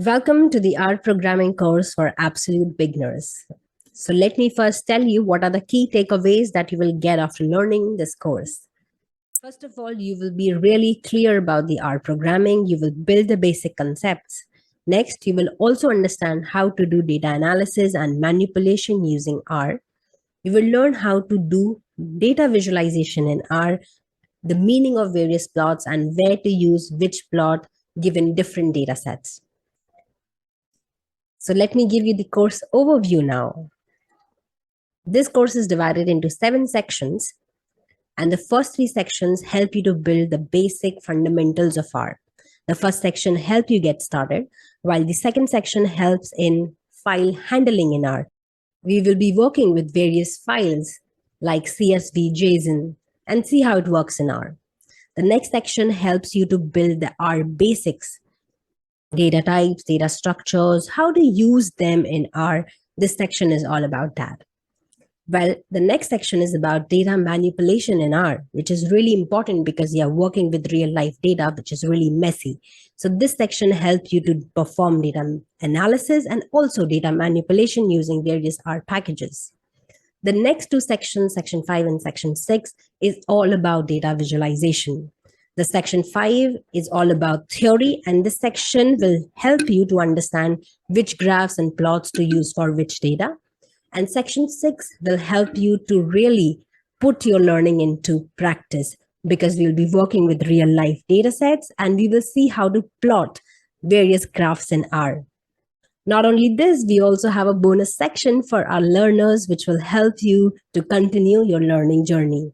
Welcome to the R programming course for absolute beginners. So let me first tell you what are the key takeaways that you will get after learning this course. First of all, you will be really clear about the R programming. You will build the basic concepts. Next, you will also understand how to do data analysis and manipulation using R. You will learn how to do data visualization in R, the meaning of various plots, and where to use which plot given different data sets. So let me give you the course overview now. This course is divided into 7 sections, and the first 3 sections help you to build the basic fundamentals of R. The first section helps you get started, while the second section helps in file handling in R. We will be working with various files like CSV, JSON, and see how it works in R. The next section helps you to build the R basics, data types, data structures, how to use them in R. This section is all about that. Well, the next section is about data manipulation in R, which is really important because you are working with real life data, which is really messy. So this section helps you to perform data analysis and also data manipulation using various R packages. The next 2 sections, section 5 and section 6, is all about data visualization. The section 5 is all about theory, and this section will help you to understand which graphs and plots to use for which data. And section 6 will help you to really put your learning into practice because we'll be working with real life data sets and we will see how to plot various graphs in R. Not only this, we also have a bonus section for our learners, which will help you to continue your learning journey.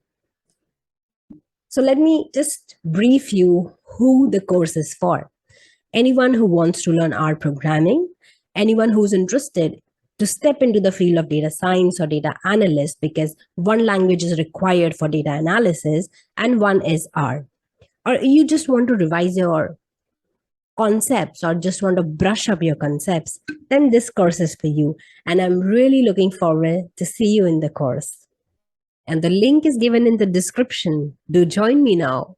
So let me just brief you who the course is for. Anyone who wants to learn R programming, anyone who's interested to step into the field of data science or data analyst, because one language is required for data analysis and one is R. Or you just want to revise your concepts or just want to brush up your concepts, then this course is for you. And I'm really looking forward to see you in the course. And the link is given in the description. Do join me now.